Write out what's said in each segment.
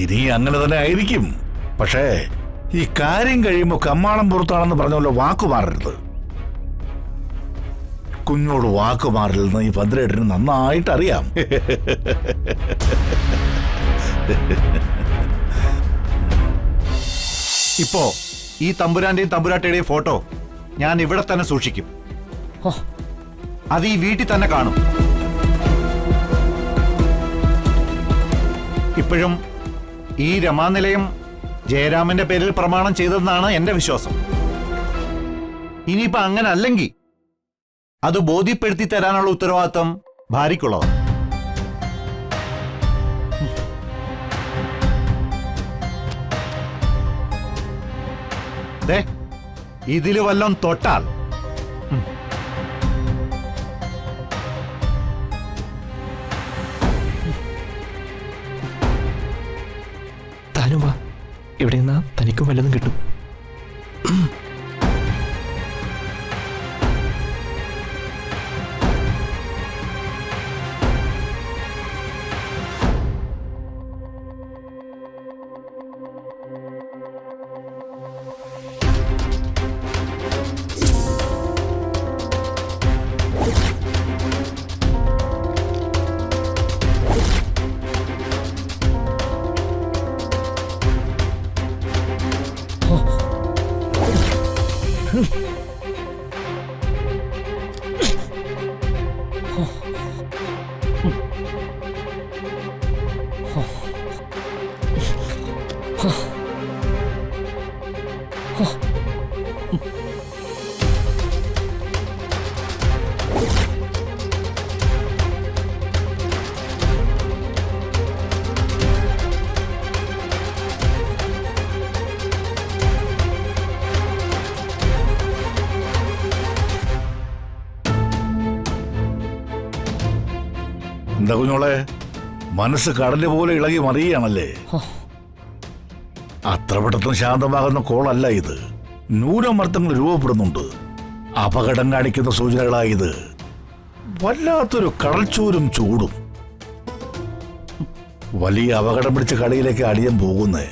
ഇനി അങ്ങനെ തന്നെ ആയിരിക്കും. പക്ഷേ ഈ കാര്യം കഴിയുമ്പോൾ കമ്മാളം പുറത്താണെന്ന് പറഞ്ഞല്ലോ, വാക്കു മാറരുത്. കുഞ്ഞോട് വാക്കു മാറില്ലെന്ന് ഈ ഭദ്രേട്ടന് നന്നായിട്ട് അറിയാം. ഇപ്പോ ഈ തമ്പുരാന്റെയും തമ്പുരാട്ടിയുടെയും ഫോട്ടോ ഞാൻ ഇവിടെ തന്നെ സൂക്ഷിക്കും. അത് ഈ വീട്ടിൽ തന്നെ കാണും. ഇപ്പോഴും ഈ രമാനിലയം ജയരാമന്റെ പേരിൽ പ്രമാണം ചെയ്തതെന്നാണ് എന്റെ വിശ്വാസം. ഇനിയിപ്പോ അങ്ങനെ അല്ലെങ്കിൽ അത് ബോധ്യപ്പെടുത്തി തരാനുള്ള ഉത്തരവാദിത്വം ഭാര്യയ്ക്കുള്ളതാണ്. ഇതില് വല്ലം തൊട്ടാൽ താനും വാ, ഇവിടെ നിന്നാ തനിക്കും വല്ലതും കിട്ടും. എന്താ കുഞ്ഞോളെ, മനസ്സ് കടല് പോലെ ഇളകി മറിയുകയാണല്ലേ? അത്ര പെട്ടെന്ന് ശാന്തമാകുന്ന കോളല്ല ഇത്. ന്യൂനമർദ്ദങ്ങൾ രൂപപ്പെടുന്നുണ്ട്. അപകടം കാണിക്കുന്ന സൂചനകളായത്. വല്ലാത്തൊരു കടൽച്ചൂരും ചൂടും. വലിയ അപകടം പിടിച്ച കളിയിലേക്ക് അടിയാൻ പോകുന്നേ.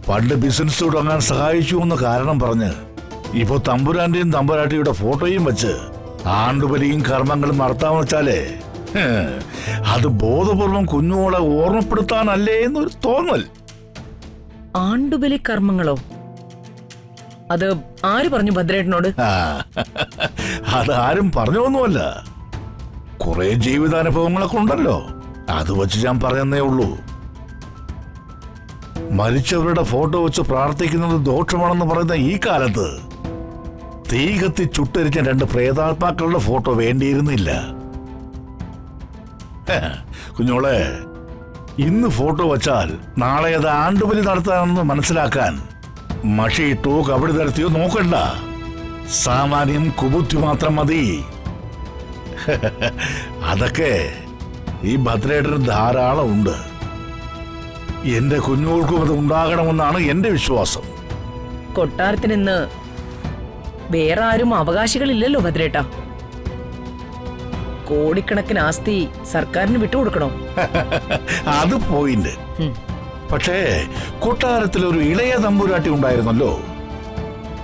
പണ്ട് ബിസിനസ് തുടങ്ങാൻ സഹായിച്ചു എന്ന കാരണം പറഞ്ഞ് ഇപ്പോ തമ്പുരാന്റെയും തമ്പുരാട്ടിയുടെ ഫോട്ടോയും വെച്ച് ആണ്ടുബലിയും കർമ്മങ്ങളും നടത്താമെന്ന് വെച്ചാലേ അത് ബോധപൂർവം കുഞ്ഞുങ്ങളെ ഓർമ്മപ്പെടുത്താനല്ലേ എന്നൊരു തോന്നൽ. ആണ്ടുബലി കർമ്മങ്ങളോ? അത് ആര് പറഞ്ഞു ഭദ്രേട്ടനോട്? അതാരും പറഞ്ഞൊന്നുമല്ല. കുറെ ജീവിതാനുഭവങ്ങളൊക്കെ ഉണ്ടല്ലോ, അത് വെച്ച് ഞാൻ പറയുന്നേ ഉള്ളൂ. മരിച്ചവരുടെ ഫോട്ടോ വെച്ച് പ്രാർത്ഥിക്കുന്നത് ദോഷമാണെന്ന് പറയുന്ന ഈ കാലത്ത് തീ കത്തി ചുട്ടരിച്ച 2 പ്രേതാത്മാക്കളുടെ ഫോട്ടോ വേണ്ടിയിരുന്നില്ല. കുഞ്ഞോളെ, ഇന്ന് ഫോട്ടോ വച്ചാൽ നാളെ അത് ആണ്ടുബലി നടത്താനെന്ന് മനസ്സിലാക്കാൻ മഷിയിട്ടോ കബഡി നടത്തിയോ നോക്കണ്ട. സാമാന്യം കുബുദ്ധി മാത്രം മതി. അതൊക്കെ ഈ ഭദ്രേട്ടന് ധാരാളം ഉണ്ട്. എന്റെ കുഞ്ഞുങ്ങൾക്കും അത് ഉണ്ടാകണമെന്നാണ് എന്റെ വിശ്വാസം. കൊട്ടാരത്തിനിന്ന് വേറെ ആരും അവകാശികളില്ലല്ലോ ഭദ്രേട്ട. കോടിക്കണക്കിന് ആസ്തി സർക്കാരിന് വിട്ടുകൊടുക്കണോ? അത് പോയിന്റ്. പക്ഷേ കൊട്ടാരത്തിൽ ഒരു ഇളയ തമ്പുരാട്ടി ഉണ്ടായിരുന്നല്ലോ.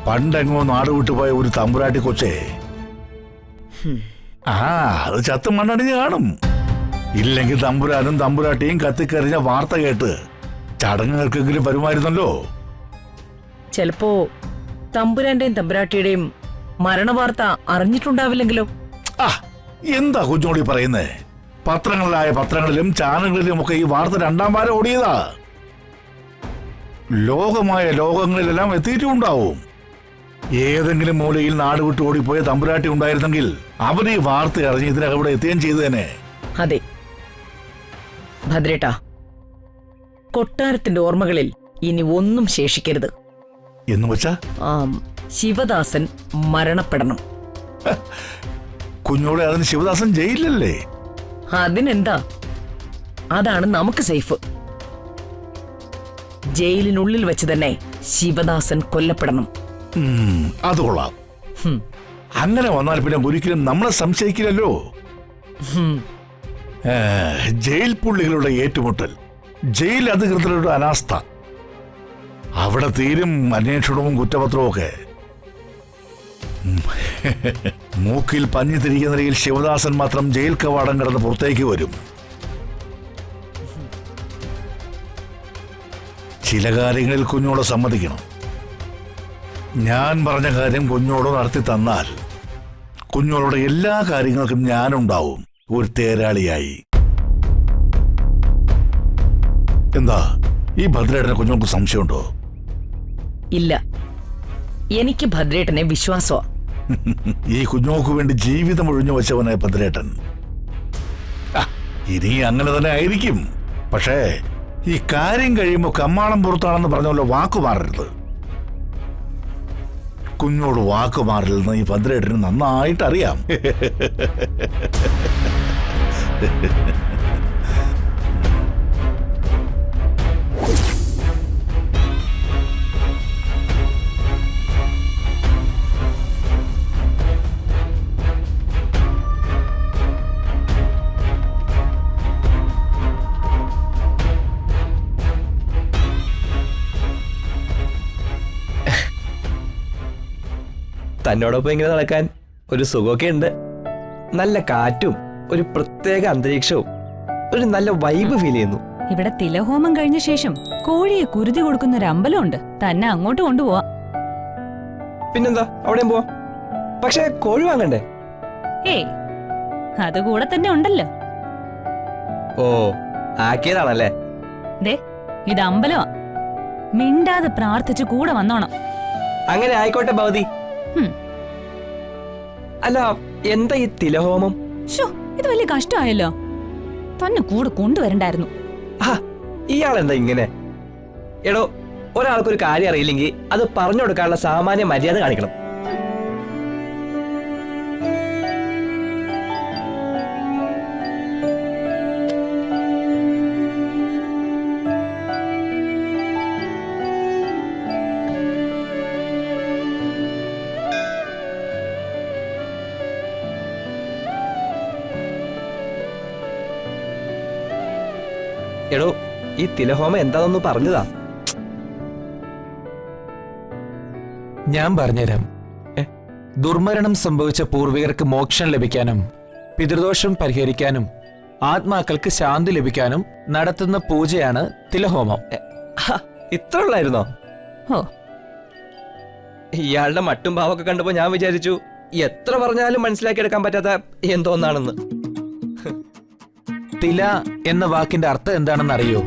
പണ്ടെങ്ങോ നാടുവിട്ടുപോയ ഒരു തമ്പുരാട്ടി കൊച്ചേ. അത് ചത്ത് മണ്ണടിഞ്ഞ് കാണും. ഇല്ലെങ്കിൽ തമ്പുരാനും തമ്പുരാട്ടിയും കത്തിക്കരിഞ്ഞ വാർത്ത കേട്ട് ചടങ്ങുകൾക്കെങ്കിലും വരുമായിരുന്നല്ലോ. ചിലപ്പോ തമ്പുരാന്റെയും തമ്പുരാട്ടിയുടെയും മരണവാർത്ത അറിഞ്ഞിട്ടുണ്ടാവില്ലെങ്കിലോ? എന്താ കുഞ്ഞോളി പറയുന്നേ? പത്രങ്ങളിലും ചാനലുകളിലും ഒക്കെ ഈ വാർത്ത 2ാം വാരം ഓടിയതാ. ലോകമായ ലോകങ്ങളിലെല്ലാം എത്തിയിട്ടുണ്ടാവും. ഏതെങ്കിലും മൂലയിൽ നാട് വിട്ട് ഓടിപ്പോയ തമ്പുരാട്ടി ഉണ്ടായിരുന്നെങ്കിൽ അവർ ഈ വാർത്ത അറിഞ്ഞ് ഇതിനകം ഇവിടെ എത്തുകയും ചെയ്തേനെ. അതെ ഭദ്രേട്ട, കൊട്ടാരത്തിന്റെ ഓർമ്മകളിൽ ഇനി ഒന്നും ശേഷിക്കരുത്. എന്ന് വെച്ചാ ശിവദാസൻ മരണപ്പെടണം. കുഞ്ഞോളെ, അതിന് ശിവദാസൻ ജയിലിലല്ലേ? അതിനെന്താ, അതാണ് നമുക്ക് സേഫ്. ജയിലിനുള്ളിൽ വെച്ച് തന്നെ ശിവദാസൻ കൊല്ലപ്പെടണം. അത് കൊള്ളാം. അങ്ങനെ വന്നാൽ പിന്നെ ഒരിക്കലും നമ്മളെ സംശയിക്കില്ലല്ലോ. ജയിൽ പുള്ളികളുടെ ഏറ്റുമുട്ടൽ ജയിൽ അധികൃതരുടെ അനാസ്ഥ. അവിടെ തീരും അന്വേഷണവും കുറ്റപത്രവും ഒക്കെ. മൂക്കിൽ പഞ്ഞി തിരിക്കുന്ന നിലയിൽ ശിവദാസൻ മാത്രം ജയിൽ കവാടം കിടന്ന് പുറത്തേക്ക് വരും. ചില കാര്യങ്ങളിൽ കുഞ്ഞോട് സമ്മതിക്കണം. ഞാൻ പറഞ്ഞ കാര്യം കുഞ്ഞോട് നടത്തി തന്നാൽ കുഞ്ഞോളുടെ എല്ലാ കാര്യങ്ങൾക്കും ഞാനുണ്ടാവും, ഒരു തേരാളിയായി. എന്താ ഈ ഭദ്രേട്ടനെ കുഞ്ഞോൾക്ക് സംശയമുണ്ടോ? ഇല്ല, എനിക്ക് ഭദ്രേട്ടനെ വിശ്വാസമാ. ഈ കുഞ്ഞോക്ക് വേണ്ടി ജീവിതം ഒഴിഞ്ഞു വെച്ചവനായ ഭദ്രേട്ടൻ. ഇനി അങ്ങനെ തന്നെ ആയിരിക്കും. പക്ഷേ ഈ കാര്യം കഴിയുമ്പോൾ കമ്മാളം പുറത്താണെന്ന് പറഞ്ഞ പോലെ വാക്കു മാറരുത്. കുഞ്ഞോട് വാക്കു മാറില്ലെന്ന് ഈ ഭദ്രേട്ടന് നന്നായിട്ട് അറിയാം. തന്നോടൊപ്പം ഇങ്ങനെ നടക്കാൻ ഒരു സുഖമൊക്കെ ഉണ്ട്. നല്ല കാറ്റും ഒരു പ്രത്യേക അന്തരീക്ഷവും ഒരു നല്ല വൈബ് ഫീൽ ചെയ്യുന്നു. ഇവിടെ തിലഹോമം കഴിഞ്ഞ ശേഷം കോഴിയെ കുരുതി കൊടുക്കുന്ന ഒരു അമ്പലമുണ്ട്. തന്നെ അങ്ങോട്ട് കൊണ്ടുപോവാ. പിന്നെന്താ, അവിടെയും പോവാം. പക്ഷെ കോഴി വാങ്ങണ്ടേ? ഏയ്, അത് കൂടെ തന്നെ ഉണ്ടല്ലോ. ഓ, ആക്കിയതാണല്ലേ? ദേ, ഇത് അമ്പലമാ. മിണ്ടാതെ പ്രാർത്ഥിച്ച് കൂടെ വന്നോണം. അങ്ങനെ ആയിക്കോട്ടെ ഭവതി. അല്ല, എന്താ ഈ തിലഹോമം? ഷോ, ഇത് വലിയ കഷ്ടമായല്ലോ. തന്നെ കൂടെ കൊണ്ടുവരണ്ടായിരുന്നു. ഇയാളെന്താ ഇങ്ങനെ? എടോ, ഒരാൾക്കൊരു കാര്യം അറിയില്ലെങ്കിൽ അത് പറഞ്ഞു കൊടുക്കാനുള്ള സാമാന്യ മര്യാദ കാണിക്കണം. എടോ, ഈ തിലഹോമം എന്താണെന്ന് പറഞ്ഞതാ. ഞാൻ പറഞ്ഞുതരാം. ദുർമരണം സംഭവിച്ച പൂർവികർക്ക് മോക്ഷം ലഭിക്കാനും പിതൃദോഷം പരിഹരിക്കാനും ആത്മാക്കൾക്ക് ശാന്തി ലഭിക്കാനും നടത്തുന്ന പൂജയാണ് തിലഹോമം. ഇത്ര ഉള്ളായിരുന്നോ? ഓ, ഇയാളുടെ മട്ടും ഭാവമൊക്കെ കണ്ടപ്പോ ഞാൻ വിചാരിച്ചു എത്ര പറഞ്ഞാലും മനസ്സിലാക്കിയെടുക്കാൻ പറ്റാത്ത എന്തോന്നാണെന്ന്. തില എന്ന വാക്കിന്റെ അർത്ഥം എന്താണെന്ന് അറിയോ?